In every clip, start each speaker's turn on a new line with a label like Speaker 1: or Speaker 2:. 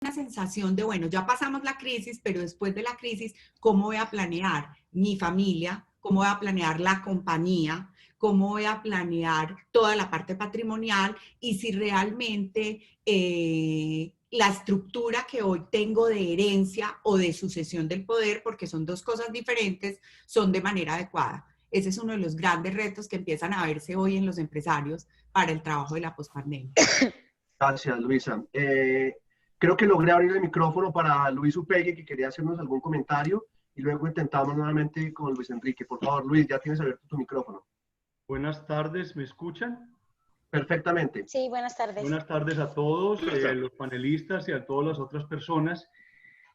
Speaker 1: una sensación de, bueno, ya pasamos la crisis, pero después de la crisis, ¿cómo voy a planear mi familia? ¿Cómo voy a planear la compañía? ¿Cómo voy a planear toda la parte patrimonial? Y si realmente la estructura que hoy tengo de herencia o de sucesión del poder, porque son dos cosas diferentes, son de manera adecuada. Ese es uno de los grandes retos que empiezan a verse hoy en los empresarios para el trabajo de la pospandemia.
Speaker 2: Gracias, Luisa. Creo que logré abrir el micrófono para Luis Upegui, que quería hacernos algún comentario, y luego intentamos nuevamente con Luis Enrique. Por favor, Luis, ya tienes abierto tu micrófono.
Speaker 3: Buenas tardes, ¿me escuchan?
Speaker 2: Perfectamente.
Speaker 4: Sí, buenas tardes.
Speaker 3: Buenas tardes a todos, los panelistas y a todas las otras personas.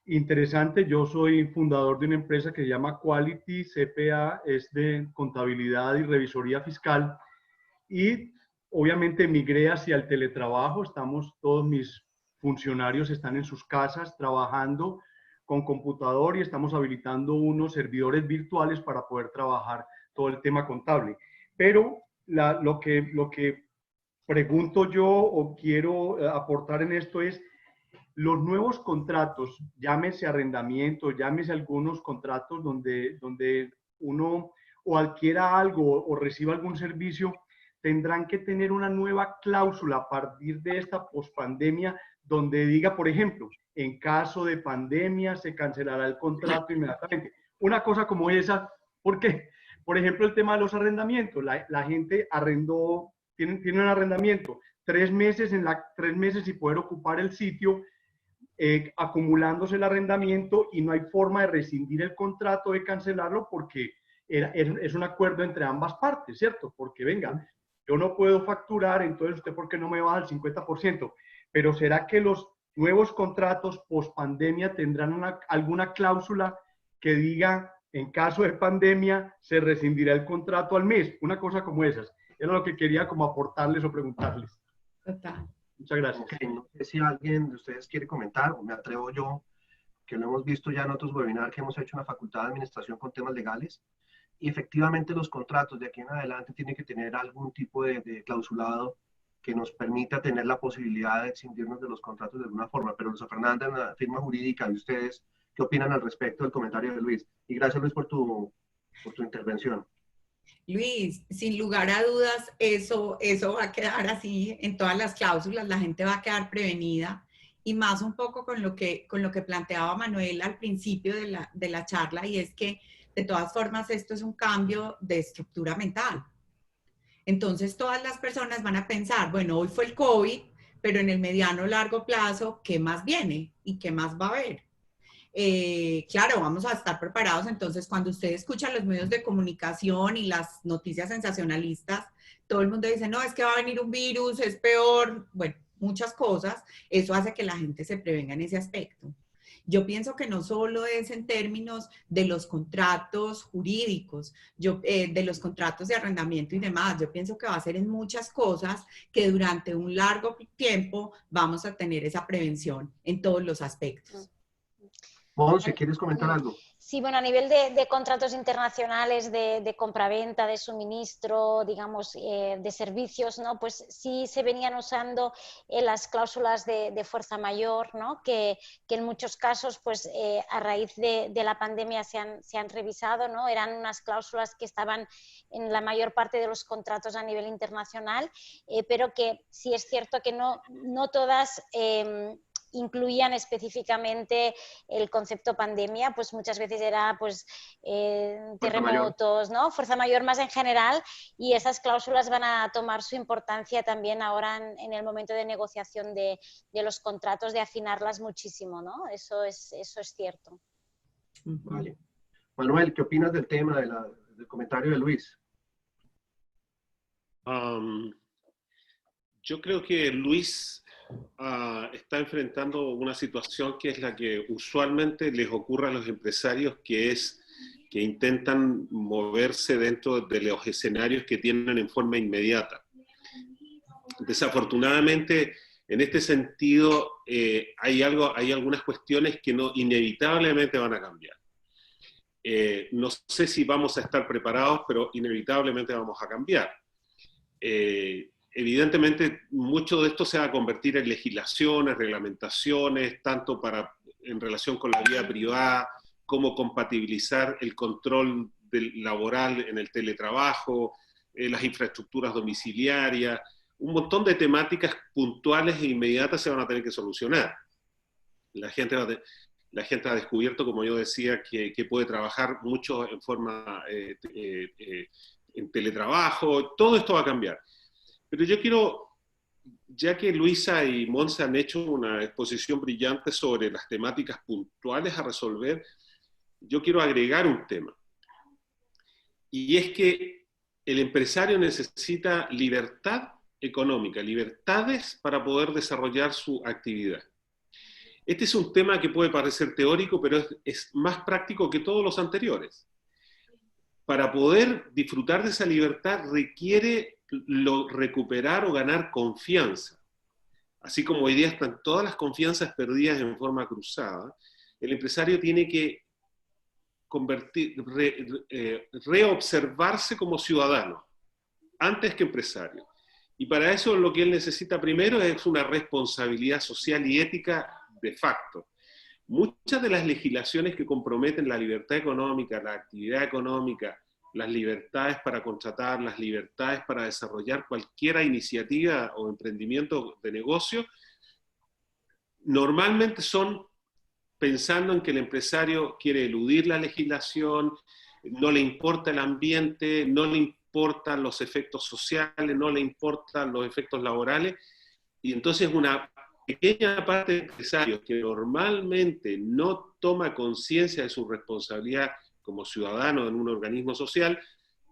Speaker 3: Interesante, yo soy fundador de una empresa que se llama Quality CPA, es de contabilidad y revisoría fiscal, y obviamente migré hacia el teletrabajo. Todos mis funcionarios están en sus casas trabajando con computador y estamos habilitando unos servidores virtuales para poder trabajar todo el tema contable. Pero lo que pregunto yo o quiero aportar en esto es los nuevos contratos, llámese arrendamiento, llámese algunos contratos donde uno o adquiera algo o reciba algún servicio, tendrán que tener una nueva cláusula a partir de esta pospandemia donde diga, por ejemplo, en caso de pandemia se cancelará el contrato inmediatamente. Una cosa como esa, porque, por ejemplo, el tema de los arrendamientos, la gente arrendó, tiene un arrendamiento 3 meses, 3 meses y poder ocupar el sitio, acumulándose el arrendamiento y no hay forma de rescindir el contrato, de cancelarlo, porque es un acuerdo entre ambas partes, ¿cierto? Porque venga, yo no puedo facturar, entonces usted ¿por qué no me baja el 50%? Pero ¿será que los nuevos contratos post pandemia tendrán alguna cláusula que diga en caso de pandemia se rescindirá el contrato al mes? Una cosa como esas. Era lo que quería como aportarles o preguntarles.
Speaker 1: Total.
Speaker 3: Muchas gracias.
Speaker 2: Okay, no sé si alguien de ustedes quiere comentar, o me atrevo yo, que lo hemos visto ya en otros webinars que hemos hecho en la Facultad de Administración con temas legales, y efectivamente los contratos de aquí en adelante tienen que tener algún tipo de clausulado que nos permita tener la posibilidad de excindirnos de los contratos de alguna forma. Pero Luisa Fernanda, en la firma jurídica, ¿y ustedes qué opinan al respecto del comentario de Luis? Y gracias, Luis, por tu intervención.
Speaker 1: Luis, sin lugar a dudas, eso va a quedar así en todas las cláusulas, la gente va a quedar prevenida, y más un poco con lo que planteaba Manuel al principio de la charla, y es que de todas formas esto es un cambio de estructura mental. Entonces todas las personas van a pensar, bueno, hoy fue el COVID, pero en el mediano o largo plazo, ¿qué más viene? ¿Y qué más va a haber? Claro, vamos a estar preparados. Entonces, cuando usted escucha los medios de comunicación y las noticias sensacionalistas, todo el mundo dice, no, es que va a venir un virus, es peor, bueno, muchas cosas. Eso hace que la gente se prevenga en ese aspecto. Yo pienso que no solo es en términos de los contratos jurídicos, de los contratos de arrendamiento y demás, yo pienso que va a ser en muchas cosas que durante un largo tiempo vamos a tener esa prevención en todos los aspectos.
Speaker 2: Monse, ¿quieres comentar algo?
Speaker 4: Sí, bueno, a nivel de contratos internacionales de compraventa, de suministro, digamos, de servicios, ¿no? Pues sí se venían usando las cláusulas de fuerza mayor, ¿no? Que en muchos casos, pues a raíz de la pandemia se han revisado, ¿no? Eran unas cláusulas que estaban en la mayor parte de los contratos a nivel internacional, pero que sí es cierto que no todas incluían específicamente el concepto pandemia, pues muchas veces era pues terremotos, ¿no? Fuerza mayor más en general, y esas cláusulas van a tomar su importancia también ahora en el momento de negociación de los contratos, de afinarlas muchísimo, ¿no? Eso es cierto.
Speaker 2: Vale. Manuel, ¿qué opinas del tema, del comentario de Luis?
Speaker 5: Yo creo que Luis está enfrentando una situación que es la que usualmente les ocurre a los empresarios, que es que intentan moverse dentro de los escenarios que tienen en forma inmediata. Desafortunadamente, en este sentido, hay algunas cuestiones que inevitablemente van a cambiar. No sé si vamos a estar preparados, pero inevitablemente vamos a cambiar. evidentemente, mucho de esto se va a convertir en legislaciones, reglamentaciones, tanto en relación con la vida privada, cómo compatibilizar el control laboral en el teletrabajo, las infraestructuras domiciliarias, un montón de temáticas puntuales e inmediatas se van a tener que solucionar. La gente ha descubierto, como yo decía, que puede trabajar mucho en forma en teletrabajo, todo esto va a cambiar. Pero yo quiero, ya que Luisa y Monse han hecho una exposición brillante sobre las temáticas puntuales a resolver, yo quiero agregar un tema. Y es que el empresario necesita libertad económica, libertades para poder desarrollar su actividad. Este es un tema que puede parecer teórico, pero es más práctico que todos los anteriores. Para poder disfrutar de esa libertad requiere recuperar o ganar confianza. Así como hoy día están todas las confianzas perdidas en forma cruzada, el empresario tiene que reobservarse como ciudadano, antes que empresario. Y para eso lo que él necesita primero es una responsabilidad social y ética de facto. Muchas de las legislaciones que comprometen la libertad económica, la actividad económica, las libertades para contratar, las libertades para desarrollar cualquier iniciativa o emprendimiento de negocio, normalmente son pensando en que el empresario quiere eludir la legislación, no le importa el ambiente, no le importan los efectos sociales, no le importan los efectos laborales, y entonces una pequeña parte de empresarios que normalmente no toma conciencia de su responsabilidad como ciudadano en un organismo social,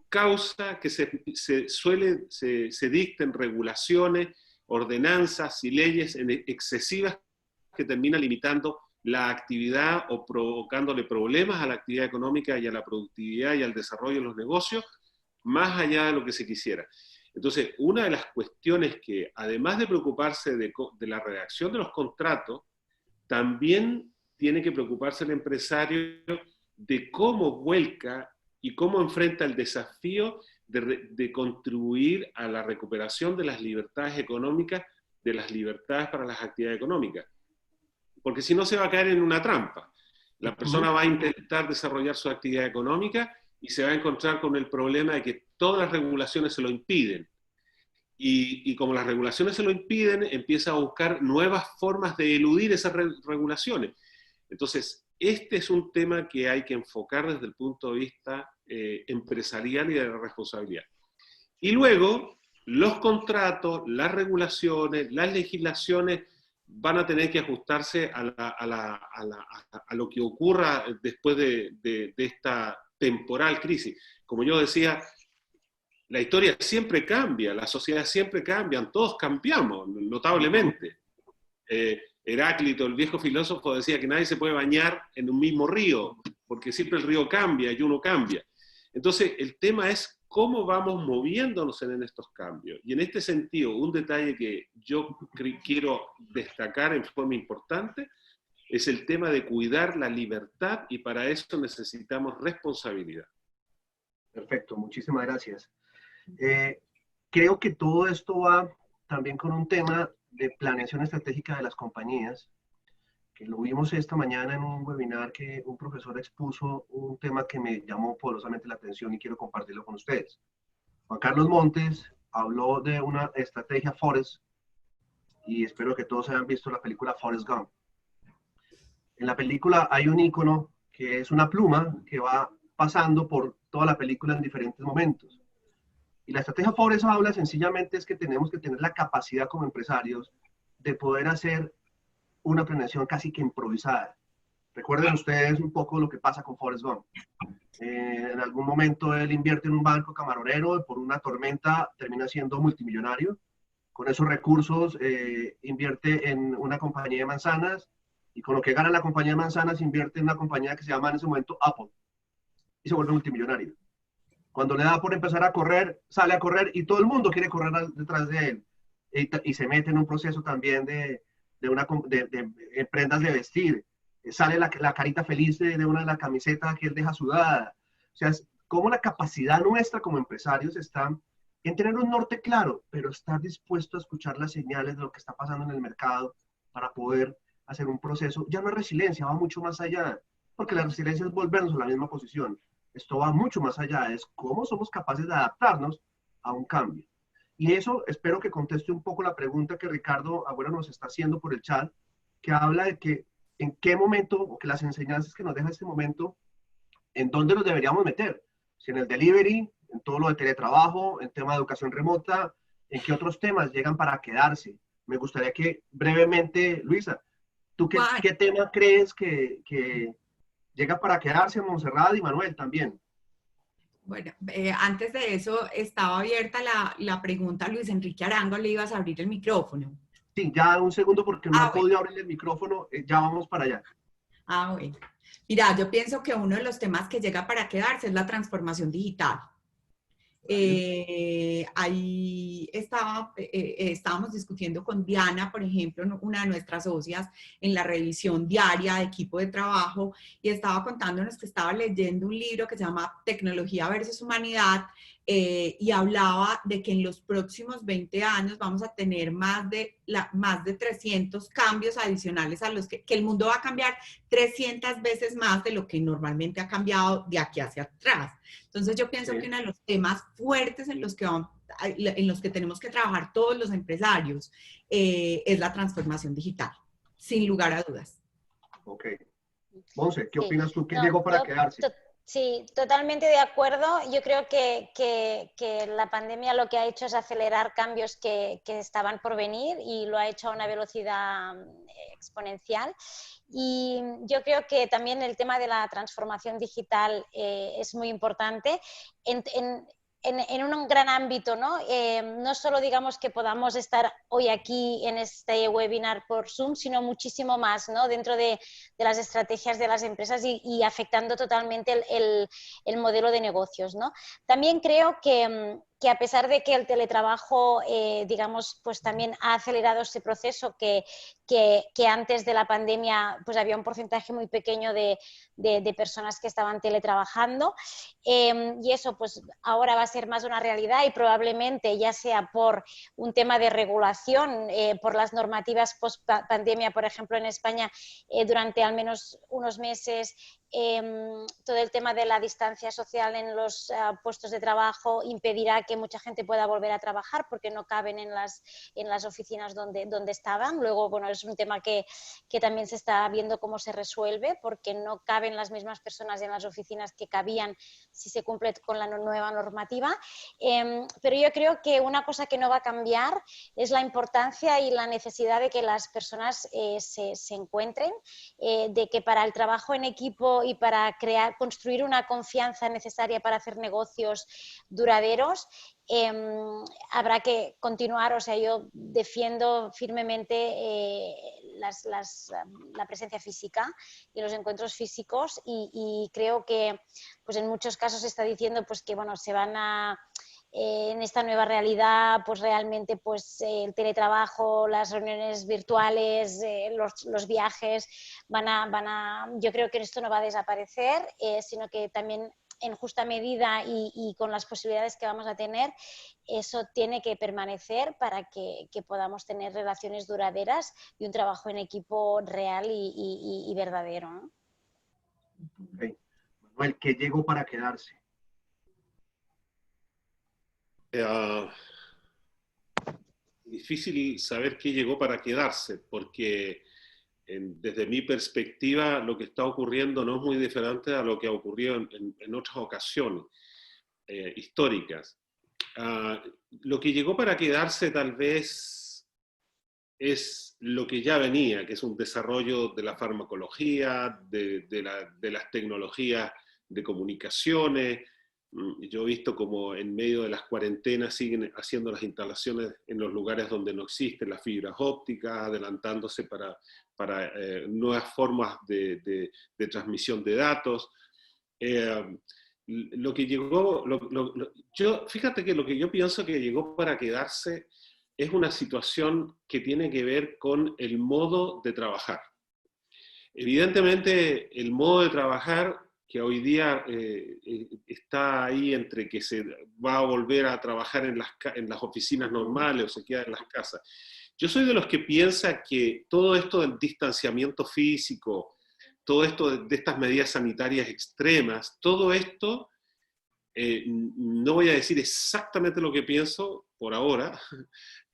Speaker 5: causa que se dicten regulaciones, ordenanzas y leyes excesivas que terminan limitando la actividad o provocándole problemas a la actividad económica y a la productividad y al desarrollo de los negocios, más allá de lo que se quisiera. Entonces, una de las cuestiones que, además de preocuparse de la redacción de los contratos, también tiene que preocuparse el empresario de cómo vuelca y cómo enfrenta el desafío de contribuir a la recuperación de las libertades económicas, de las libertades para las actividades económicas. Porque si no se va a caer en una trampa. La persona va a intentar desarrollar su actividad económica y se va a encontrar con el problema de que todas las regulaciones se lo impiden. Y como las regulaciones se lo impiden, empieza a buscar nuevas formas de eludir esas regulaciones. Entonces, este es un tema que hay que enfocar desde el punto de vista empresarial y de la responsabilidad. Y luego, los contratos, las regulaciones, las legislaciones van a tener que ajustarse a lo que ocurra después de esta temporal crisis. Como yo decía, la historia siempre cambia, la sociedad siempre cambia, todos cambiamos notablemente. Heráclito, el viejo filósofo, decía que nadie se puede bañar en un mismo río, porque siempre el río cambia y uno cambia. Entonces, el tema es cómo vamos moviéndonos en estos cambios. Y en este sentido, un detalle que yo quiero destacar en forma importante es el tema de cuidar la libertad, y para eso necesitamos responsabilidad.
Speaker 2: Perfecto, muchísimas gracias. Creo que todo esto va también con un tema de planeación estratégica de las compañías, que lo vimos esta mañana en un webinar que un profesor expuso un tema que me llamó poderosamente la atención y quiero compartirlo con ustedes. Juan Carlos Montes habló de una estrategia Forrest, y espero que todos hayan visto la película Forrest Gump. En la película hay un icono que es una pluma que va pasando por toda la película en diferentes momentos. Y la estrategia Forrest habla sencillamente es que tenemos que tener la capacidad como empresarios de poder hacer una planeación casi que improvisada. Recuerden ustedes un poco lo que pasa con Forrest Gump. En algún momento él invierte en un banco camaronero y por una tormenta termina siendo multimillonario. Con esos recursos invierte en una compañía de manzanas y con lo que gana la compañía de manzanas invierte en una compañía que se llama en ese momento Apple y se vuelve multimillonario. Cuando le da por empezar a correr, sale a correr y todo el mundo quiere correr detrás de él. Y se mete en un proceso también de prendas de vestir. Sale la carita feliz de una de las camisetas que él deja sudada. O sea, es como la capacidad nuestra como empresarios está en tener un norte claro, pero estar dispuesto a escuchar las señales de lo que está pasando en el mercado para poder hacer un proceso. Ya no es resiliencia, va mucho más allá, porque la resiliencia es volvernos a la misma posición. Esto va mucho más allá, es cómo somos capaces de adaptarnos a un cambio. Y eso espero que conteste un poco la pregunta que Ricardo Agüero nos está haciendo por el chat, que habla de que en qué momento, o que las enseñanzas que nos deja este momento, en dónde nos deberíamos meter. Si en el delivery, en todo lo de teletrabajo, en tema de educación remota, en qué otros temas llegan para quedarse. Me gustaría que brevemente, Luisa, ¿tú qué tema crees que llega para quedarse, Montserrat y Manuel también?
Speaker 1: Bueno, antes de eso estaba abierta la pregunta a Luis Enrique Arango, le ibas a abrir el micrófono.
Speaker 2: Sí, ya un segundo porque no he
Speaker 1: Bueno.
Speaker 2: podido abrir el micrófono, ya vamos para allá.
Speaker 1: Bueno. Mira, yo pienso que uno de los temas que llega para quedarse es la transformación digital. Ahí estábamos discutiendo con Diana, por ejemplo, una de nuestras socias, en la revisión diaria de equipo de trabajo, y estaba contándonos que estaba leyendo un libro que se llama Tecnología versus Humanidad, y hablaba de que en los próximos 20 años vamos a tener más de 300 cambios adicionales a los que el mundo va a cambiar 300 veces más de lo que normalmente ha cambiado de aquí hacia atrás. Entonces yo pienso que uno de los temas fuertes en los que tenemos que trabajar todos los empresarios es la transformación digital, sin lugar a dudas.
Speaker 2: Ok. Monse, ¿qué opinas tú? ¿Qué
Speaker 4: No,
Speaker 2: llegó para quedarse?
Speaker 4: Sí, totalmente de acuerdo. Yo creo que la pandemia lo que ha hecho es acelerar cambios que estaban por venir y lo ha hecho a una velocidad exponencial. Y yo creo que también el tema de la transformación digital es muy importante en un gran ámbito, ¿no? No solo digamos que podamos estar hoy aquí en este webinar por Zoom, sino muchísimo más, ¿no? Dentro de las estrategias de las empresas y afectando totalmente el modelo de negocios, ¿no? También creo que a pesar de que el teletrabajo, digamos, pues también ha acelerado ese proceso que antes de la pandemia pues había un porcentaje muy pequeño de personas que estaban teletrabajando, y eso pues ahora va a ser más una realidad y probablemente ya sea por un tema de regulación, por las normativas post pandemia, por ejemplo en España durante al menos unos meses todo el tema de la distancia social en los puestos de trabajo impedirá que mucha gente pueda volver a trabajar porque no caben en las oficinas donde estaban. Luego, bueno, es un tema que también se está viendo cómo se resuelve porque no caben las mismas personas en las oficinas que cabían si se cumple con la nueva normativa. Pero yo creo que una cosa que no va a cambiar es la importancia y la necesidad de que las personas se encuentren, de que para el trabajo en equipo y para construir una confianza necesaria para hacer negocios duraderos, habrá que continuar. O sea, yo defiendo firmemente la presencia física y los encuentros físicos y creo que pues en muchos casos se está diciendo pues que bueno, se van a en esta nueva realidad, pues realmente pues, el teletrabajo, las reuniones virtuales, los viajes, yo creo que esto no va a desaparecer, sino que también en justa medida y con las posibilidades que vamos a tener, eso tiene que permanecer para que podamos tener relaciones duraderas y un trabajo en equipo real y verdadero, ¿no?
Speaker 2: Okay. Manuel, ¿qué llegó para quedarse?
Speaker 5: Difícil saber qué llegó para quedarse, porque desde mi perspectiva lo que está ocurriendo no es muy diferente a lo que ha ocurrido en otras ocasiones históricas. Lo que llegó para quedarse tal vez es lo que ya venía, que es un desarrollo de la farmacología, de las tecnologías de comunicaciones. Yo he visto como en medio de las cuarentenas siguen haciendo las instalaciones en los lugares donde no existen las fibras ópticas, adelantándose para nuevas formas de transmisión de datos. Lo que llegó, fíjate que lo que yo pienso que llegó para quedarse es una situación que tiene que ver con el modo de trabajar. Evidentemente, el modo de trabajar que hoy día está ahí entre que se va a volver a trabajar en las oficinas normales o se queda en las casas. Yo soy de los que piensa que todo esto del distanciamiento físico, todo esto de estas medidas sanitarias extremas, todo esto, no voy a decir exactamente lo que pienso por ahora,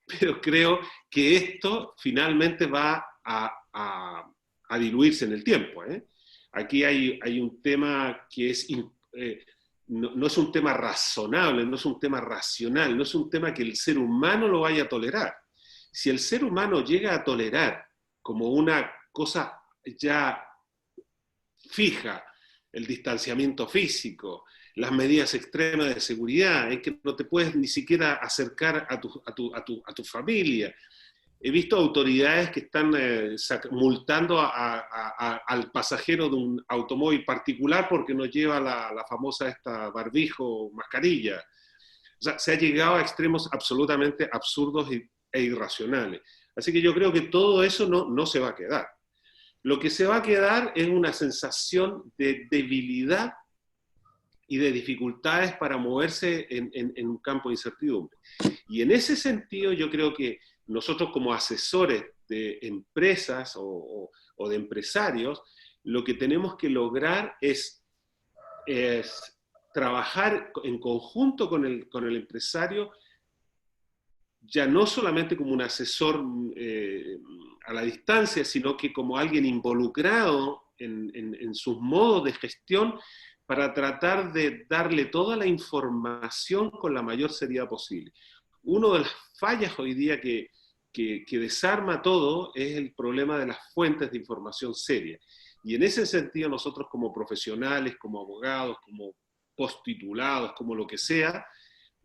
Speaker 5: pero creo que esto finalmente va a diluirse en el tiempo. Aquí hay un tema que es, no es un tema razonable, no es un tema racional, no es un tema que el ser humano lo vaya a tolerar. Si el ser humano llega a tolerar como una cosa ya fija, el distanciamiento físico, las medidas extremas de seguridad, en que no te puedes ni siquiera acercar a tu familia. He visto autoridades que están multando al pasajero de un automóvil particular porque no lleva la famosa barbijo, mascarilla. O sea, se ha llegado a extremos absolutamente absurdos e irracionales. Así que yo creo que todo eso no se va a quedar. Lo que se va a quedar es una sensación de debilidad y de dificultades para moverse en un campo de incertidumbre. Y en ese sentido yo creo que nosotros como asesores de empresas o de empresarios, lo que tenemos que lograr es trabajar en conjunto con el empresario, ya no solamente como un asesor a la distancia, sino que como alguien involucrado en sus modos de gestión, para tratar de darle toda la información con la mayor seriedad posible. Una de las fallas hoy día que desarma todo es el problema de las fuentes de información seria. Y en ese sentido nosotros como profesionales, como abogados, como postitulados, como lo que sea,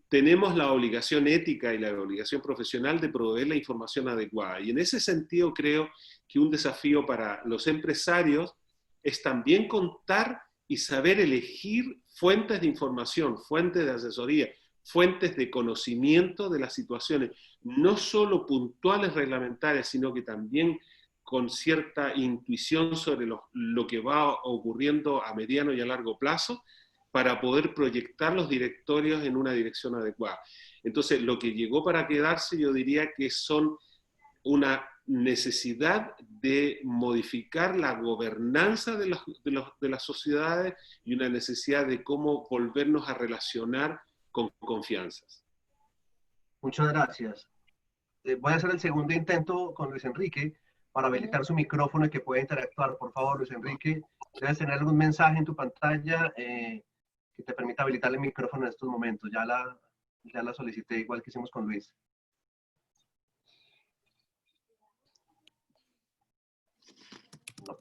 Speaker 5: tenemos la obligación ética y la obligación profesional de proveer la información adecuada. Y en ese sentido creo que un desafío para los empresarios es también contar y saber elegir fuentes de información, fuentes de asesoría, fuentes de conocimiento de las situaciones, no solo puntuales reglamentarias, sino que también con cierta intuición sobre lo que va ocurriendo a mediano y a largo plazo, para poder proyectar los directorios en una dirección adecuada. Entonces, lo que llegó para quedarse, yo diría que son una necesidad de modificar la gobernanza de las sociedades y una necesidad de cómo volvernos a relacionar con confianzas.
Speaker 2: Muchas gracias. Voy a hacer el segundo intento con Luis Enrique para habilitar su micrófono y que pueda interactuar. Por favor, Luis Enrique, debes tener algún mensaje en tu pantalla que te permita habilitar el micrófono en estos momentos. Ya la solicité igual que hicimos con Luis. No.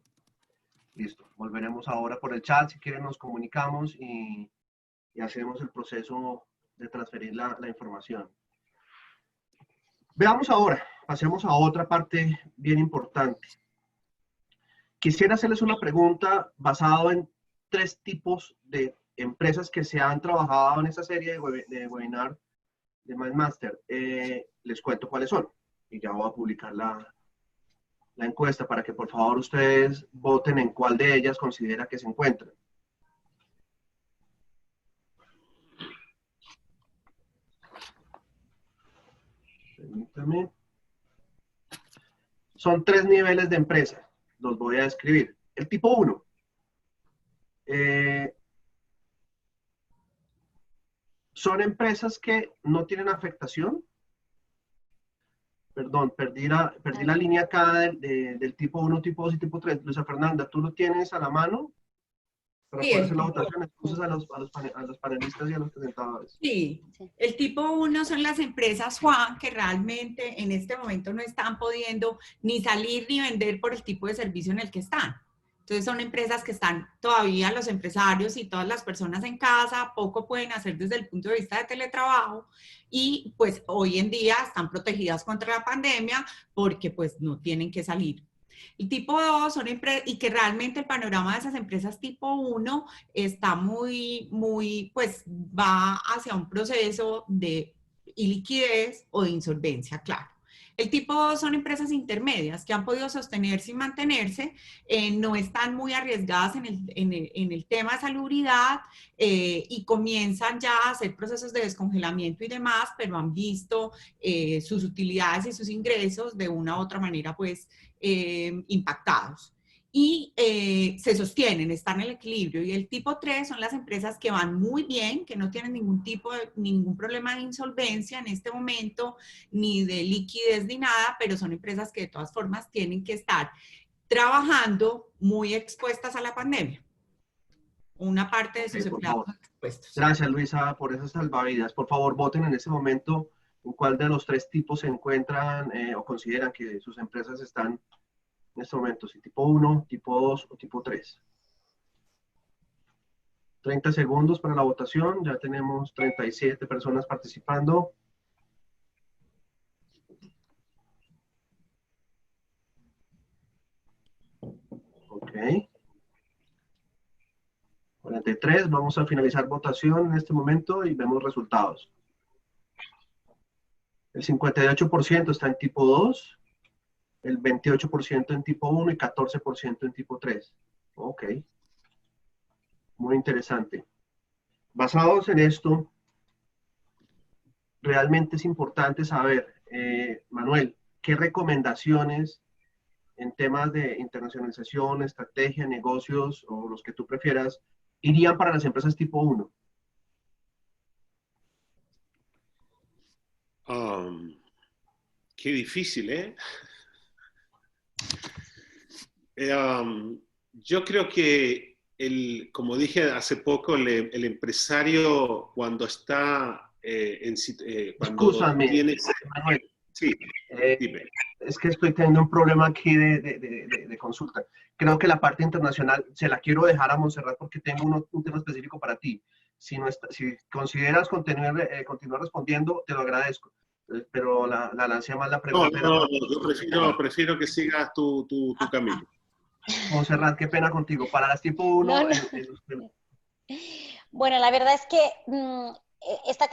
Speaker 2: Listo. Volveremos ahora por el chat. Si quieren nos comunicamos y hacemos el proceso de transferir la información. Veamos ahora, pasemos a otra parte bien importante. Quisiera hacerles una pregunta basada en 3 tipos de empresas que se han trabajado en esta serie de webinar de MindMaster. Les cuento cuáles son y ya voy a publicar la encuesta para que por favor ustedes voten en cuál de ellas considera que se encuentran. Permítame. Son 3 niveles de empresa. Los voy a describir. El tipo 1. Son empresas que no tienen afectación. Perdón, perdí la línea acá del tipo 1, tipo 2 y tipo 3. Luisa Fernanda, ¿tú lo tienes a la mano? Para
Speaker 1: Sí,
Speaker 2: poder hacer la votación. Excusas a los panelistas y a los presentadores.
Speaker 1: Sí, el tipo 1 son las empresas, Juan, que realmente en este momento no están pudiendo ni salir ni vender por el tipo de servicio en el que están. Entonces son empresas que están todavía los empresarios y todas las personas en casa, poco pueden hacer desde el punto de vista de teletrabajo y pues hoy en día están protegidas contra la pandemia porque pues no tienen que salir. El tipo 2 son empresas, y que realmente el panorama de esas empresas tipo 1 está pues va hacia un proceso de iliquidez o de insolvencia, claro. El tipo 2 son empresas intermedias que han podido sostenerse y mantenerse, no están muy arriesgadas en el tema de salubridad y comienzan ya a hacer procesos de descongelamiento y demás, pero han visto sus utilidades y sus ingresos de una u otra manera pues impactados. Y se sostienen, están en el equilibrio. Y el tipo 3 son las empresas que van muy bien, que no tienen ningún problema de insolvencia en este momento, ni de liquidez ni nada, pero son empresas que de todas formas tienen que estar trabajando muy expuestas a la pandemia. Una parte de sus empleados expuestos.
Speaker 2: Gracias, Luisa, por esas salvavidas. Por favor, voten en ese momento en cuál de los tres tipos se encuentran o consideran que sus empresas están en este momento, si tipo 1, tipo 2 o tipo 3. 30 segundos para la votación, ya tenemos 37 personas participando. Ok. 43, vamos a finalizar votación en este momento y vemos resultados. El 58% está en tipo 2, el 28% en tipo 1 y 14% en tipo 3. Ok. Muy interesante. Basados en esto, realmente es importante saber, Manuel, qué recomendaciones en temas de internacionalización, estrategia, negocios o los que tú prefieras, irían para las empresas tipo 1.
Speaker 5: Qué difícil, ¿eh? Yo creo que, como dije hace poco, el empresario cuando está cuando
Speaker 2: Excúsame,
Speaker 5: tiene...
Speaker 2: Manuel.
Speaker 5: Sí, dime.
Speaker 2: Es que estoy teniendo un problema aquí de consulta. Creo que la parte internacional se la quiero dejar a Montserrat porque tengo un tema específico para ti. Si consideras continuar respondiendo, te lo agradezco. Pero la lancé mal la pregunta.
Speaker 5: No, yo prefiero que sigas tu camino.
Speaker 2: Montserrat, qué pena contigo. Para las tipo 1...
Speaker 4: No, no. Bueno, la verdad es que esta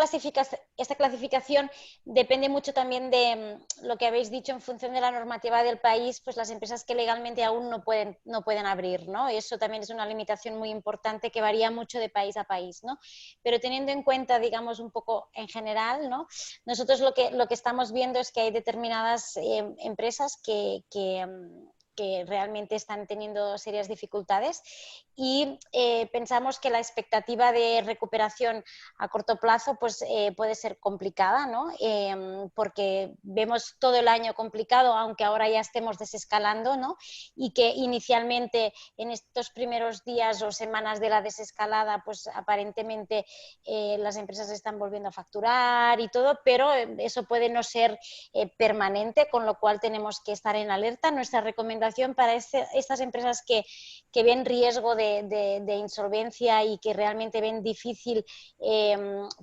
Speaker 4: clasificación depende mucho también de lo que habéis dicho en función de la normativa del país, pues las empresas que legalmente aún no pueden abrir, ¿no? Eso también es una limitación muy importante que varía mucho de país a país, ¿no? Pero teniendo en cuenta, digamos, un poco en general, ¿no? Nosotros lo que estamos viendo es que hay determinadas empresas que realmente están teniendo serias dificultades y pensamos que la expectativa de recuperación a corto plazo pues, puede ser complicada, ¿no? Porque vemos todo el año complicado, aunque ahora ya estemos desescalando, ¿no? Y que inicialmente en estos primeros días o semanas de la desescalada pues aparentemente las empresas están volviendo a facturar y todo, pero eso puede no ser permanente, con lo cual tenemos que estar en alerta. Nuestra recomendación para estas empresas que ven riesgo de insolvencia y que realmente ven difícil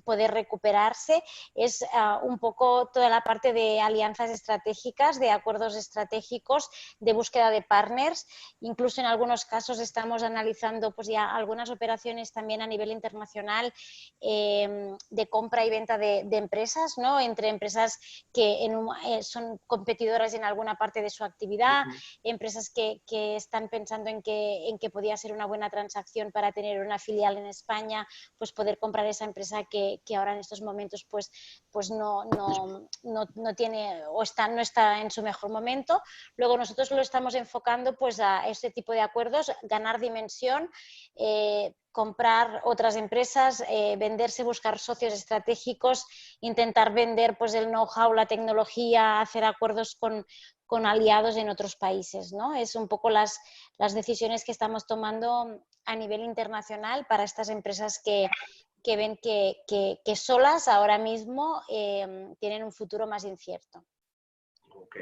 Speaker 4: poder recuperarse es un poco toda la parte de alianzas estratégicas, de acuerdos estratégicos, de búsqueda de partners. Incluso en algunos casos estamos analizando pues ya algunas operaciones también a nivel internacional de compra y venta de empresas, ¿no? Entre empresas que son competidoras en alguna parte de su actividad, empresas que están pensando en que podía ser una buena transacción para tener una filial en España, pues poder comprar esa empresa que ahora en estos momentos pues no tiene o no está en su mejor momento. Luego nosotros lo estamos enfocando pues a este tipo de acuerdos, ganar dimensión, comprar otras empresas, venderse, buscar socios estratégicos, intentar vender pues el know-how, la tecnología, hacer acuerdos con aliados en otros países, ¿no? Es un poco las decisiones que estamos tomando a nivel internacional para estas empresas que ven que solas ahora mismo tienen un futuro más incierto.
Speaker 2: Ok.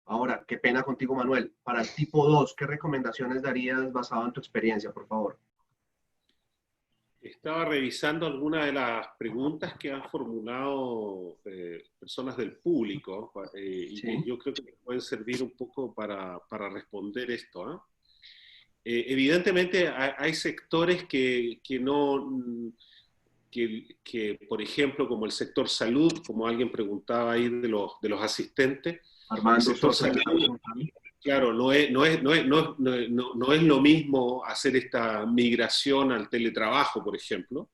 Speaker 2: Ahora, qué pena contigo, Manuel. Para el tipo 2, ¿qué recomendaciones darías basado en tu experiencia, por favor?
Speaker 5: Estaba revisando algunas de las preguntas que han formulado personas del público y que yo creo que pueden servir un poco para responder esto. Evidentemente hay sectores que no por ejemplo, como el sector salud, como alguien preguntaba ahí de los asistentes,
Speaker 2: Armando
Speaker 5: el sector
Speaker 2: Sosa,
Speaker 5: salud, claro, no es lo mismo hacer esta migración al teletrabajo, por ejemplo,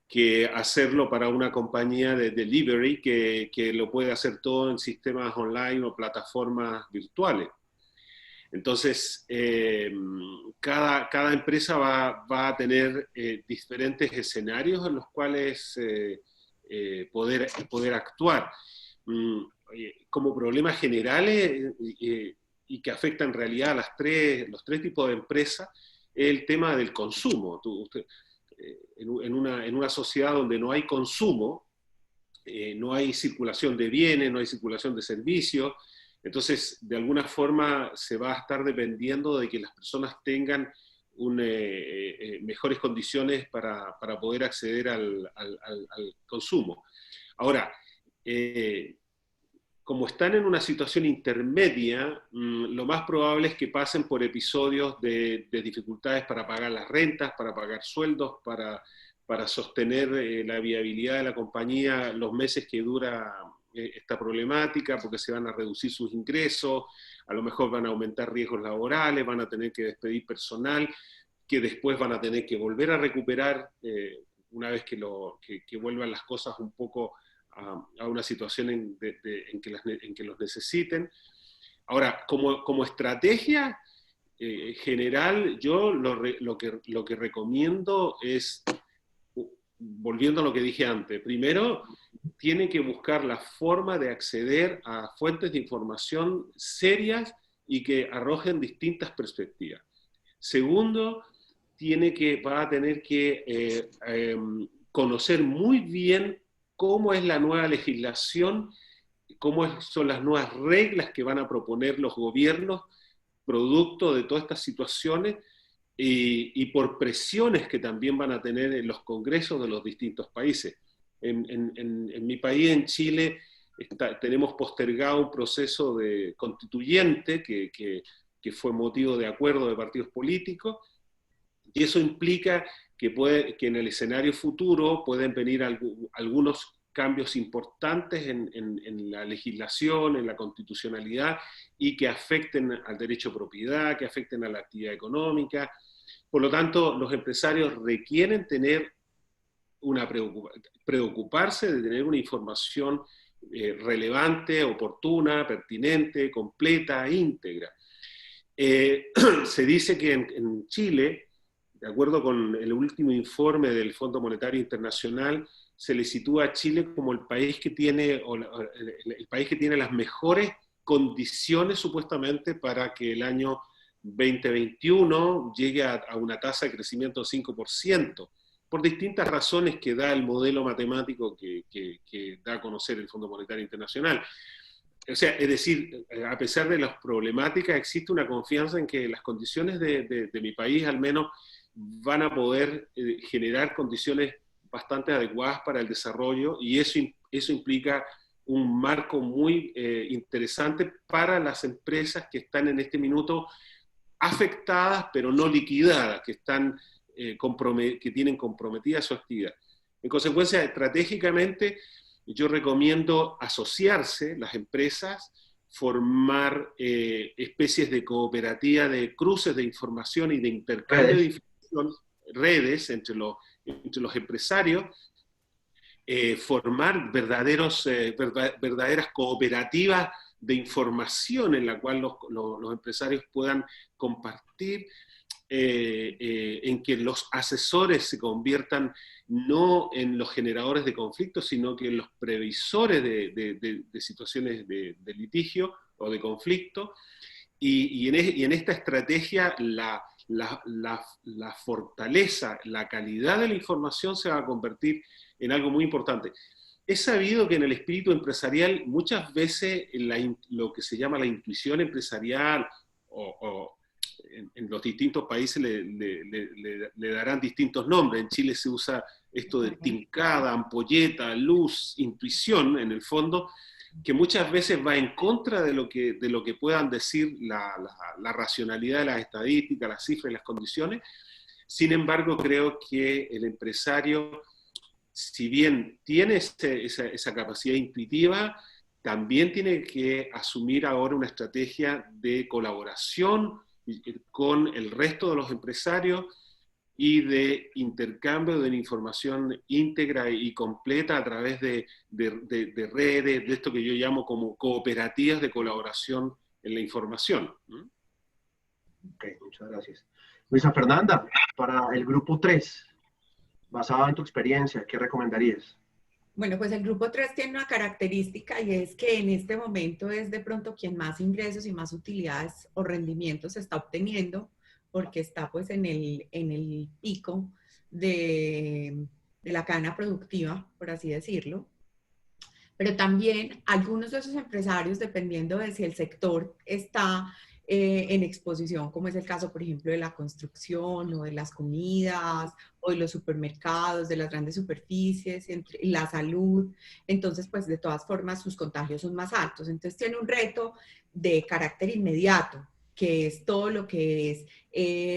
Speaker 5: que hacerlo para una compañía de delivery que lo puede hacer todo en sistemas online o plataformas virtuales. Entonces, cada empresa va a tener diferentes escenarios en los cuales poder actuar. Como problemas generales y que afectan en realidad a los tres tipos de empresas, es el tema del consumo. En una sociedad donde no hay consumo, no hay circulación de bienes, no hay circulación de servicios, entonces de alguna forma se va a estar dependiendo de que las personas tengan mejores condiciones para poder acceder al consumo. Ahora, como están en una situación intermedia, lo más probable es que pasen por episodios de dificultades para pagar las rentas, para pagar sueldos, para sostener la viabilidad de la compañía los meses que dura esta problemática, porque se van a reducir sus ingresos, a lo mejor van a aumentar riesgos laborales, van a tener que despedir personal, que después van a tener que volver a recuperar una vez que vuelvan las cosas un poco a una situación en que los necesiten. Ahora, como estrategia general, yo lo que recomiendo es, volviendo a lo que dije antes, primero, tiene que buscar la forma de acceder a fuentes de información serias y que arrojen distintas perspectivas. Segundo, va a tener que conocer muy bien cómo es la nueva legislación, cómo son las nuevas reglas que van a proponer los gobiernos producto de todas estas situaciones y por presiones que también van a tener en los congresos de los distintos países. En mi país, en Chile, tenemos postergado un proceso de constituyente que fue motivo de acuerdo de partidos políticos, y eso implica que en el escenario futuro pueden venir algunos cambios importantes en la legislación, en la constitucionalidad, y que afecten al derecho a propiedad, que afecten a la actividad económica. Por lo tanto, los empresarios requieren preocuparse de tener una información relevante, oportuna, pertinente, completa, íntegra. Se dice que en Chile, de acuerdo con el último informe del Fondo Monetario Internacional, se le sitúa a Chile como el país que tiene las mejores condiciones supuestamente para que el año 2021 llegue a una tasa de crecimiento del 5%, por distintas razones que da el modelo matemático que da a conocer el Fondo Monetario Internacional. O sea, es decir, a pesar de las problemáticas, existe una confianza en que las condiciones de mi país al menos van a poder generar condiciones bastante adecuadas para el desarrollo, y eso implica un marco muy interesante para las empresas que están en este minuto afectadas pero no liquidadas, que tienen comprometida su actividad. En consecuencia, estratégicamente, yo recomiendo asociarse las empresas, formar especies de cooperativa de cruces de información y de intercambio de información, redes entre los empresarios, formar verdaderas cooperativas de información en la cual los empresarios puedan compartir, en que los asesores se conviertan no en los generadores de conflictos, sino que en los previsores de situaciones de litigio o de conflicto, y en esta estrategia la fortaleza, la calidad de la información se va a convertir en algo muy importante. Es sabido que en el espíritu empresarial muchas veces lo que se llama la intuición empresarial en los distintos países le darán distintos nombres. En Chile se usa esto de tincada, ampolleta, luz, intuición, en el fondo, que muchas veces va en contra de lo que puedan decir la racionalidad de las estadísticas, las cifras y las condiciones. Sin embargo, creo que el empresario si bien tiene esa capacidad intuitiva, también tiene que asumir ahora una estrategia de colaboración con el resto de los empresarios y de intercambio de una información íntegra y completa a través de redes, de esto que yo llamo como cooperativas de colaboración en la información.
Speaker 2: Ok, muchas gracias. Luisa Fernanda, para el grupo 3, basado en tu experiencia, ¿qué recomendarías?
Speaker 1: Bueno, pues el grupo 3 tiene una característica y es que en este momento es de pronto quien más ingresos y más utilidades o rendimientos está obteniendo, porque está pues en el pico de la cadena productiva, por así decirlo. Pero también algunos de esos empresarios, dependiendo de si el sector está en exposición, como es el caso, por ejemplo, de la construcción o de las comidas o de los supermercados, de las grandes superficies, la salud, entonces, pues de todas formas sus contagios son más altos. Entonces tiene un reto de carácter inmediato, que es todo lo que es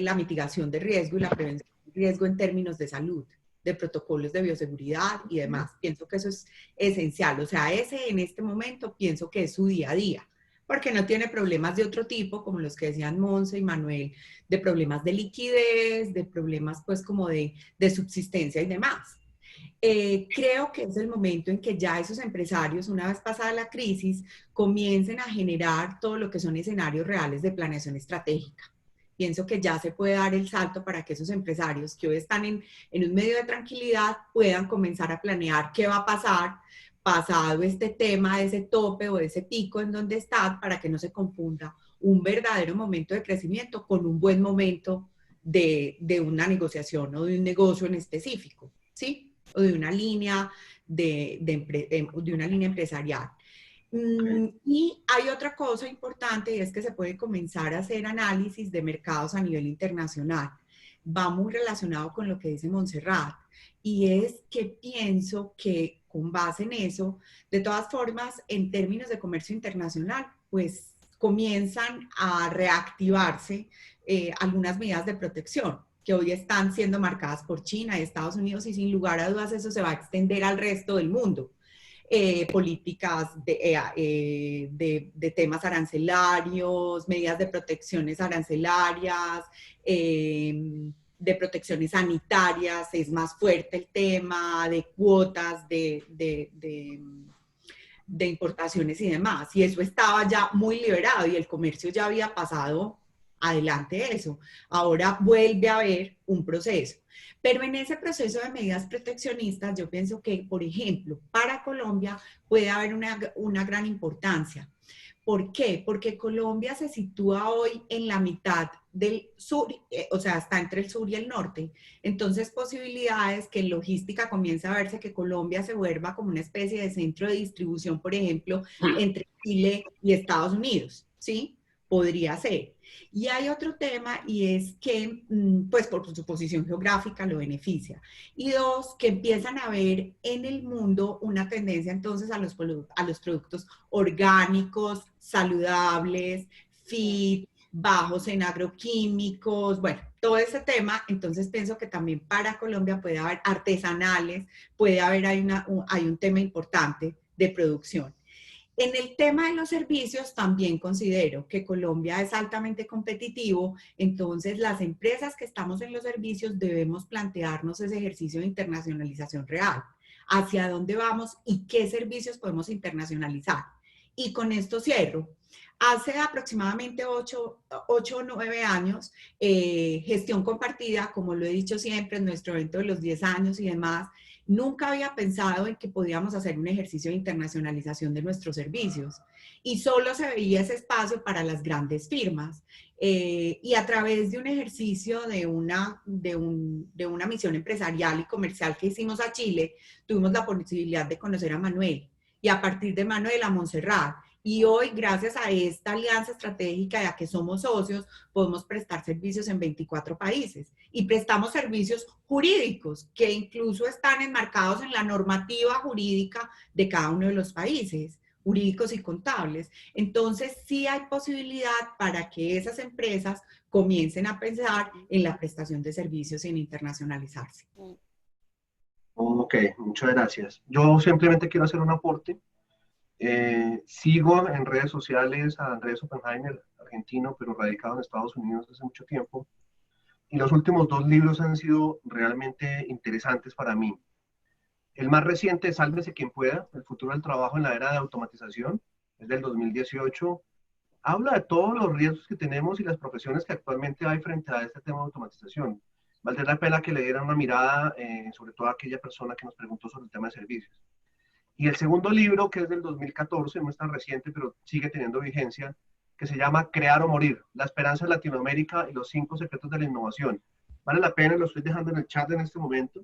Speaker 1: la mitigación de riesgo y la prevención de riesgo en términos de salud, de protocolos de bioseguridad y demás. Pienso que eso es esencial. O sea, ese en este momento pienso que es su día a día, porque no tiene problemas de otro tipo, como los que decían Monse y Manuel, de problemas de liquidez, de problemas pues como de subsistencia y demás. Creo que es el momento en que ya esos empresarios, una vez pasada la crisis, comiencen a generar todo lo que son escenarios reales de planeación estratégica. Pienso que ya se puede dar el salto para que esos empresarios que hoy están en un medio de tranquilidad puedan comenzar a planear qué va a pasar pasado este tema de ese tope o de ese pico en donde está, para que no se confunda un verdadero momento de crecimiento con un buen momento de una negociación o de un negocio en específico, ¿sí? O de una línea, de una línea empresarial. Okay. Y hay otra cosa importante y es que se puede comenzar a hacer análisis de mercados a nivel internacional. Va muy relacionado con lo que dice Montserrat y es que pienso que con base en eso, de todas formas, en términos de comercio internacional, pues comienzan a reactivarse algunas medidas de protección que hoy están siendo marcadas por China y Estados Unidos y sin lugar a dudas eso se va a extender al resto del mundo. Políticas de temas arancelarios, medidas de protecciones arancelarias, de protecciones sanitarias, es más fuerte el tema de cuotas de importaciones y demás. Y eso estaba ya muy liberado y el comercio ya había pasado adelante de eso. Ahora vuelve a haber un proceso. Pero en ese proceso de medidas proteccionistas, yo pienso que, por ejemplo, para Colombia puede haber una gran importancia. ¿Por qué? Porque Colombia se sitúa hoy en la mitad del sur, o sea, está entre el sur y el norte. Entonces, posibilidades que en logística comience a verse que Colombia se vuelva como una especie de centro de distribución, por ejemplo, entre Chile y Estados Unidos, ¿sí? Podría ser. Y hay otro tema y es que, pues por su posición geográfica lo beneficia. Y dos, que empiezan a ver en el mundo una tendencia entonces a los productos orgánicos, saludables, fit, bajos en agroquímicos, bueno, todo ese tema. Entonces pienso que también para Colombia puede haber artesanales, puede haber, hay un tema importante de producción. En el tema de los servicios también considero que Colombia es altamente competitivo, entonces las empresas que estamos en los servicios debemos plantearnos ese ejercicio de internacionalización real, hacia dónde vamos y qué servicios podemos internacionalizar. Y con esto cierro. Hace aproximadamente 8 o 9 años, gestión compartida, como lo he dicho siempre en nuestro evento de los 10 años y demás, nunca había pensado en que podíamos hacer un ejercicio de internacionalización de nuestros servicios y solo se veía ese espacio para las grandes firmas. Y a través de un ejercicio de una misión empresarial y comercial que hicimos a Chile, tuvimos la posibilidad de conocer a Manuel y a partir de Manuel a Montserrat. Y hoy, gracias a esta alianza estratégica y a que somos socios, podemos prestar servicios en 24 países. Y prestamos servicios jurídicos que incluso están enmarcados en la normativa jurídica de cada uno de los países, jurídicos y contables. Entonces, sí hay posibilidad para que esas empresas comiencen a pensar en la prestación de servicios y en internacionalizarse.
Speaker 2: Ok, Ok, muchas gracias. Yo simplemente quiero hacer un aporte. Sigo en redes sociales a Andrés Oppenheimer, argentino, pero radicado en Estados Unidos hace mucho tiempo. Y los últimos dos libros han sido realmente interesantes para mí. El más reciente es Sálvese quien pueda, el futuro del trabajo en la era de automatización, es del 2018. Habla de todos los riesgos que tenemos y las profesiones que actualmente hay frente a este tema de automatización. Valdría la pena que le dieran una mirada, sobre todo a aquella persona que nos preguntó sobre el tema de servicios. Y el segundo libro, que es del 2014, no es tan reciente, pero sigue teniendo vigencia, que se llama Crear o Morir, la esperanza de Latinoamérica y los 5 secretos de la innovación. Vale la pena, lo estoy dejando en el chat en este momento,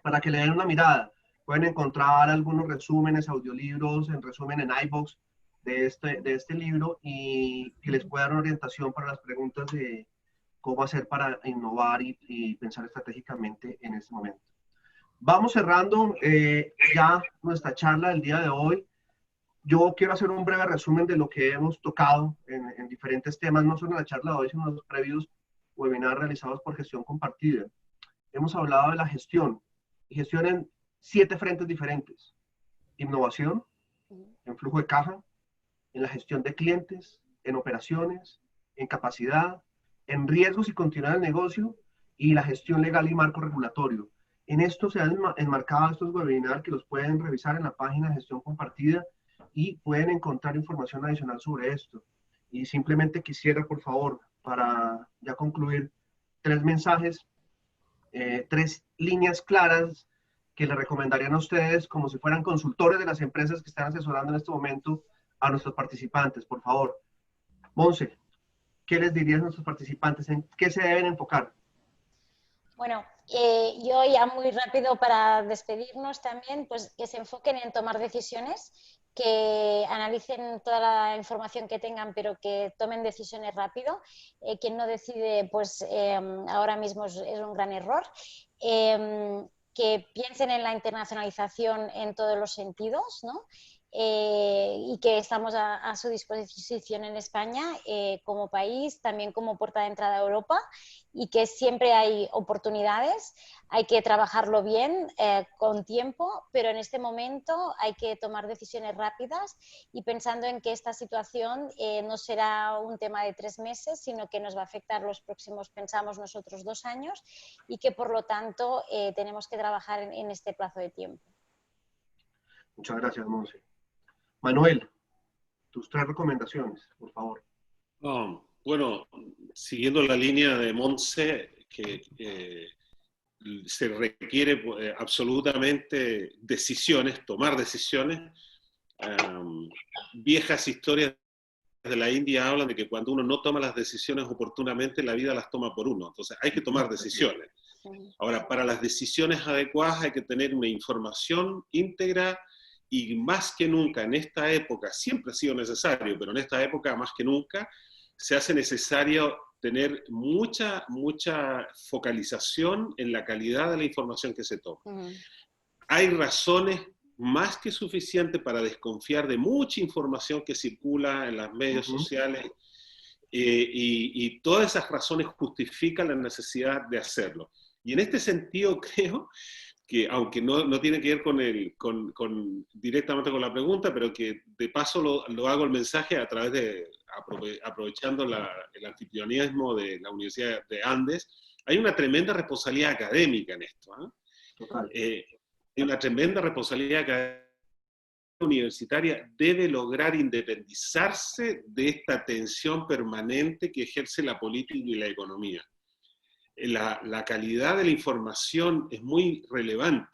Speaker 2: para que le den una mirada. Pueden encontrar algunos resúmenes, audiolibros, en resumen en iVoox de este libro y que les pueda dar una orientación para las preguntas de cómo hacer para innovar y pensar estratégicamente en este momento. Vamos cerrando ya nuestra charla del día de hoy. Yo quiero hacer un breve resumen de lo que hemos tocado en diferentes temas, no solo en la charla de hoy, sino en los previos webinars realizados por Gestión Compartida. Hemos hablado de la gestión, y gestión en 7 frentes diferentes. Innovación, en flujo de caja, en la gestión de clientes, en operaciones, en capacidad, en riesgos y continuidad del negocio, y la gestión legal y marco regulatorio. En esto se han enmarcado estos webinars que los pueden revisar en la página de Gestión Compartida y pueden encontrar información adicional sobre esto. Y simplemente quisiera, por favor, para ya concluir, 3 mensajes, 3 líneas claras que le recomendarían a ustedes como si fueran consultores de las empresas que están asesorando en este momento a nuestros participantes, por favor. Monse, ¿qué les dirías a nuestros participantes? ¿En qué se deben enfocar?
Speaker 4: Bueno, yo ya muy rápido para despedirnos también, pues que se enfoquen en tomar decisiones, que analicen toda la información que tengan, pero que tomen decisiones rápido. Quien no decide, pues ahora mismo es un gran error. Que piensen en la internacionalización en todos los sentidos, ¿no? Y que estamos a su disposición en España como país, también como puerta de entrada a Europa, y que siempre hay oportunidades, hay que trabajarlo bien, con tiempo, pero en este momento hay que tomar decisiones rápidas y pensando en que esta situación no será un tema de 3 meses, sino que nos va a afectar los próximos, pensamos nosotros, 2 años, y que por lo tanto tenemos que trabajar en este plazo de tiempo.
Speaker 2: Muchas gracias, Monse. Manuel, tus 3 recomendaciones, por favor.
Speaker 5: Bueno, siguiendo la línea de Monse, que se requiere absolutamente decisiones, tomar decisiones. Viejas historias de la India hablan de que cuando uno no toma las decisiones oportunamente, la vida las toma por uno. Entonces hay que tomar decisiones. Ahora, para las decisiones adecuadas hay que tener una información íntegra y más que nunca en esta época, siempre ha sido necesario, pero en esta época más que nunca, se hace necesario tener mucha focalización en la calidad de la información que se toma. Hay razones más que suficientes para desconfiar de mucha información que circula en los medios sociales y todas esas razones justifican la necesidad de hacerlo. Y en este sentido creo que, aunque no tiene que ver directamente con la pregunta, pero que de paso lo hago el mensaje a través de, aprovechando el anfitrionismo de la Universidad de Andes, hay una tremenda responsabilidad académica en esto. Hay una tremenda responsabilidad académica. La universitaria debe lograr independizarse de esta tensión permanente que ejerce la política y la economía. La calidad de la información es muy relevante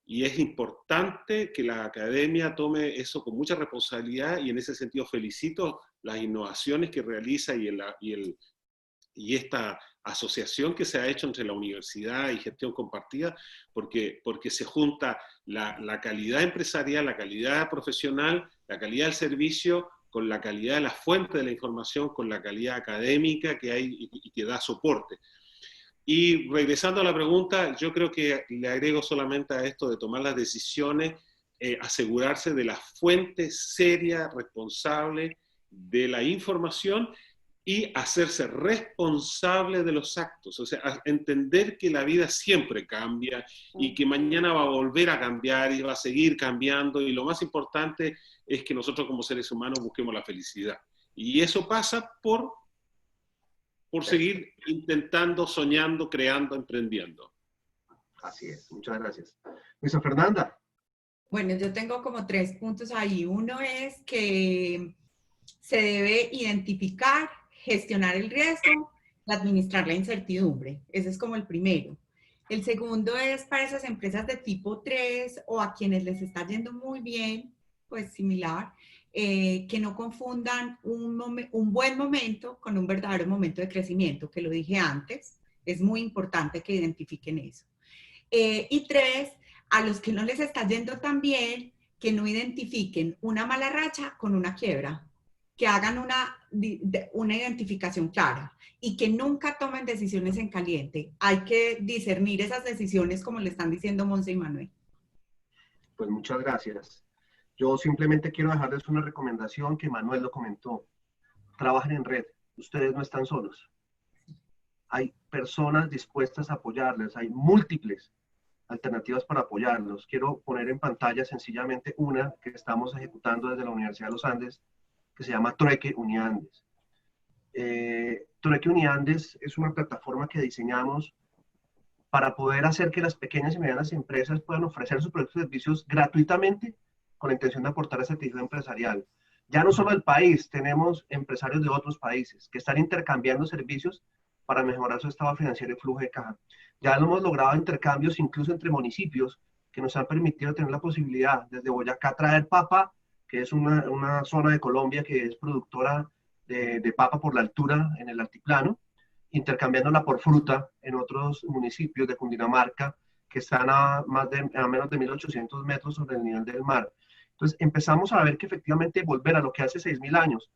Speaker 5: y es importante que la academia tome eso con mucha responsabilidad y en ese sentido felicito las innovaciones que realiza y esta asociación que se ha hecho entre la universidad y gestión compartida porque se junta la calidad empresarial, la calidad profesional, la calidad del servicio con la calidad de la fuente de la información, con la calidad académica que hay y que da soporte. Y regresando a la pregunta, yo creo que le agrego solamente a esto de tomar las decisiones, asegurarse de la fuente seria, responsable de la información y hacerse responsable de los actos, o sea, entender que la vida siempre cambia y que mañana va a volver a cambiar y va a seguir cambiando, y lo más importante es que nosotros como seres humanos busquemos la felicidad. Y eso pasa por seguir intentando, soñando, creando, emprendiendo.
Speaker 2: Así es, muchas gracias. Luisa Fernanda.
Speaker 1: Bueno, yo tengo como 3 puntos ahí. Uno es que se debe identificar, gestionar el riesgo y administrar la incertidumbre. Ese es como el primero. El segundo es para esas empresas de tipo 3 o a quienes les está yendo muy bien, pues similar, que no confundan un buen momento con un verdadero momento de crecimiento, que lo dije antes. Es muy importante que identifiquen eso. Y 3, a los que no les está yendo tan bien, que no identifiquen una mala racha con una quiebra, que hagan una identificación clara y que nunca tomen decisiones en caliente. Hay que discernir esas decisiones como le están diciendo Monse y Manuel.
Speaker 2: Pues muchas gracias. Yo simplemente quiero dejarles una recomendación que Manuel lo comentó. Trabajen en red. Ustedes no están solos. Hay personas dispuestas a apoyarles. Hay múltiples alternativas para apoyarlos. Quiero poner en pantalla sencillamente una que estamos ejecutando desde la Universidad de los Andes, que se llama Trueque Uniandes. Trueque Uniandes es una plataforma que diseñamos para poder hacer que las pequeñas y medianas empresas puedan ofrecer sus productos y servicios gratuitamente con la intención de aportar a ese tejido empresarial. Ya no solo del país, tenemos empresarios de otros países que están intercambiando servicios para mejorar su estado financiero y flujo de caja. Ya lo hemos logrado intercambios incluso entre municipios que nos han permitido tener la posibilidad desde Boyacá traer papa, que es una zona de Colombia que es productora de papa por la altura en el altiplano, intercambiándola por fruta en otros municipios de Cundinamarca que están a menos de 1.800 metros sobre el nivel del mar. Entonces empezamos a ver que efectivamente volver a lo que hace 6.000 años,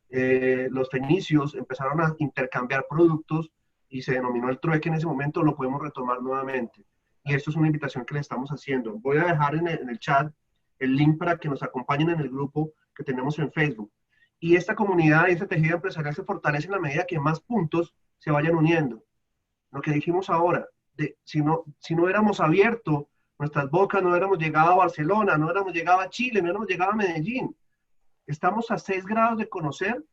Speaker 2: los fenicios empezaron a intercambiar productos y se denominó el trueque en ese momento, lo podemos retomar nuevamente. Y esto es una invitación que le estamos haciendo. Voy a dejar en el chat el link para que nos acompañen en el grupo que tenemos en Facebook. Y esta comunidad y este tejido empresarial se fortalece en la medida que más puntos se vayan uniendo. Lo que dijimos ahora, si no hubiéramos abierto nuestras bocas, no hubiéramos llegado a Barcelona, no hubiéramos llegado a Chile, no hubiéramos llegado a Medellín. Estamos a 6 grados de conocer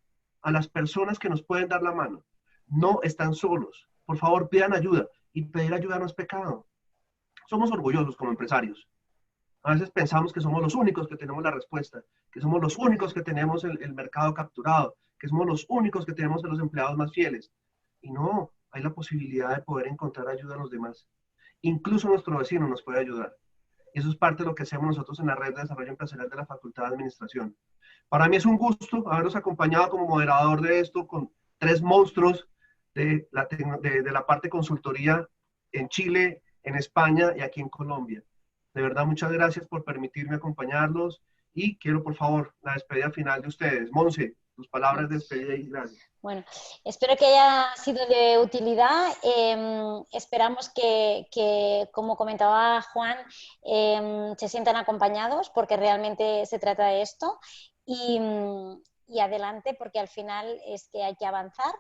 Speaker 2: a las personas que nos pueden dar la mano. No están solos. Por favor, pidan ayuda. Y pedir ayuda no es pecado. Somos orgullosos como empresarios. A veces pensamos que somos los únicos que tenemos la respuesta, que somos los únicos que tenemos el mercado capturado, que somos los únicos que tenemos a los empleados más fieles. Y no, hay la posibilidad de poder encontrar ayuda a los demás. Incluso nuestro vecino nos puede ayudar. Y eso es parte de lo que hacemos nosotros en la Red de Desarrollo Empresarial de la Facultad de Administración. Para mí es un gusto haberlos acompañado como moderador de esto con 3 monstruos de la parte consultoría en Chile, en España y aquí en Colombia. De verdad, muchas gracias por permitirme acompañarlos y quiero, por favor, la despedida final de ustedes. Monse, tus palabras de despedida y gracias.
Speaker 4: Bueno, espero que haya sido de utilidad. Esperamos que, como comentaba Juan, se sientan acompañados porque realmente se trata de esto y adelante porque al final es que hay que avanzar.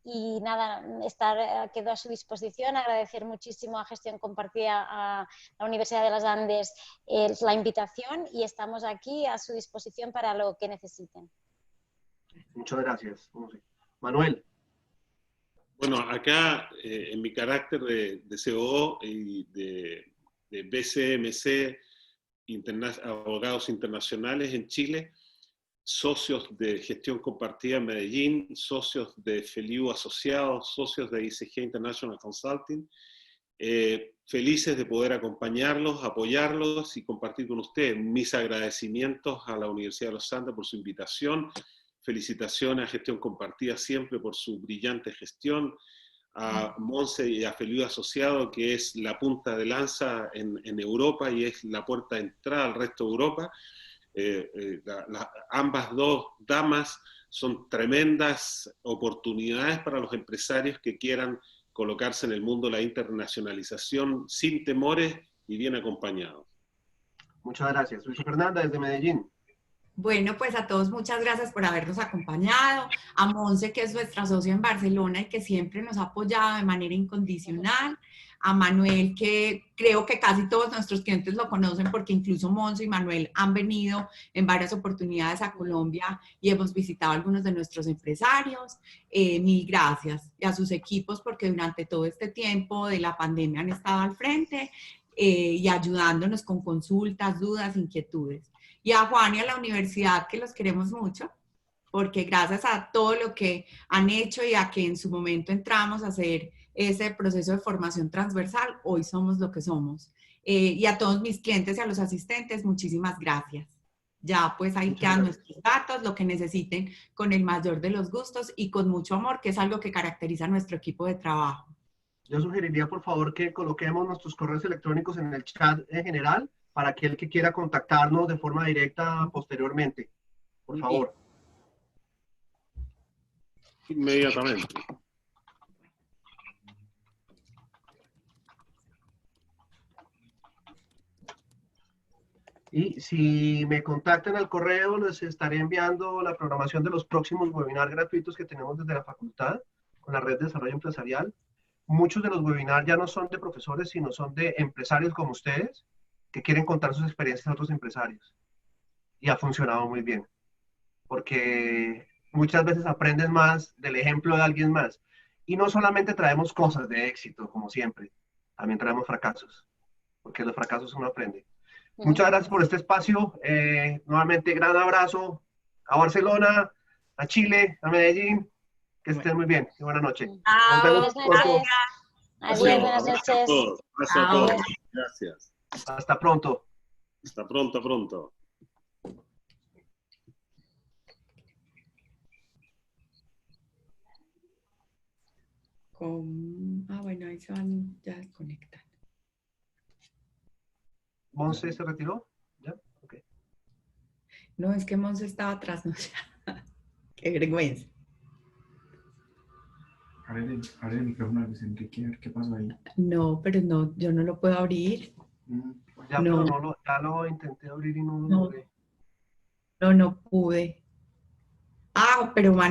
Speaker 4: Y nada, quedo a su disposición, agradecer muchísimo a Gestión Compartida, a la Universidad de los Andes la invitación y estamos aquí a su disposición para lo que necesiten.
Speaker 2: Muchas gracias. Manuel.
Speaker 5: Bueno, acá en mi carácter de COO y de BCMC, Abogados Internacionales en Chile, socios de Gestión Compartida en Medellín, socios de FELIU Asociados, socios de ICG International Consulting, felices de poder acompañarlos, apoyarlos y compartir con ustedes. Mis agradecimientos a la Universidad de los Andes por su invitación, felicitaciones a Gestión Compartida siempre por su brillante gestión, a Monse y a FELIU Asociado, que es la punta de lanza en Europa y es la puerta de entrada al resto de Europa. Ambas dos damas son tremendas oportunidades para los empresarios que quieran colocarse en el mundo de la internacionalización sin temores y bien acompañados.
Speaker 2: Muchas gracias. Luisa Fernanda, desde Medellín.
Speaker 1: Bueno, pues a todos muchas gracias por habernos acompañado. A Monse, que es nuestra socia en Barcelona y que siempre nos ha apoyado de manera incondicional. A Manuel, que creo que casi todos nuestros clientes lo conocen porque incluso Monse y Manuel han venido en varias oportunidades a Colombia y hemos visitado a algunos de nuestros empresarios. Mil gracias. Y a sus equipos porque durante todo este tiempo de la pandemia han estado al frente y ayudándonos con consultas, dudas, inquietudes. Y a Juan y a la universidad, que los queremos mucho, porque gracias a todo lo que han hecho y a que en su momento entramos a hacer ese proceso de formación transversal, hoy somos lo que somos. Y a todos mis clientes y a los asistentes, muchísimas gracias. Ya pues ahí quedan nuestros datos, lo que necesiten con el mayor de los gustos y con mucho amor, que es algo que caracteriza a nuestro equipo de trabajo.
Speaker 2: Yo sugeriría, por favor, que coloquemos nuestros correos electrónicos en el chat en general para aquel que quiera contactarnos de forma directa posteriormente. Por favor.
Speaker 5: Inmediatamente.
Speaker 2: Y si me contactan al correo, les estaré enviando la programación de los próximos webinars gratuitos que tenemos desde la facultad con la red de desarrollo empresarial. Muchos de los webinars ya no son de profesores, sino son de empresarios como ustedes que quieren contar sus experiencias a otros empresarios. Y ha funcionado muy bien, porque muchas veces aprendes más del ejemplo de alguien más. Y no solamente traemos cosas de éxito, como siempre, también traemos fracasos, porque los fracasos uno aprende. Muchas gracias por este espacio. Nuevamente, gran abrazo a Barcelona, a Chile, a Medellín. Que estén muy bien y buenas noches. Nos vemos pronto.
Speaker 4: Adiós, buenas noches.
Speaker 5: Gracias a todos. Gracias.
Speaker 2: Hasta pronto.
Speaker 5: Hasta pronto, pronto.
Speaker 1: Bueno, ahí se van ya desconectando.
Speaker 2: ¿Monse se retiró? ¿Ya? Ok.
Speaker 1: No, es que Monse estaba atrás, no sé. Qué vergüenza.
Speaker 6: Abre el micrófono, Enrique, ¿qué pasó ahí?
Speaker 1: No, pero no, yo no lo puedo abrir.
Speaker 2: Ya,
Speaker 1: No.
Speaker 2: pero ya lo intenté abrir y no lo logré.
Speaker 1: No pude. Pero Manuel.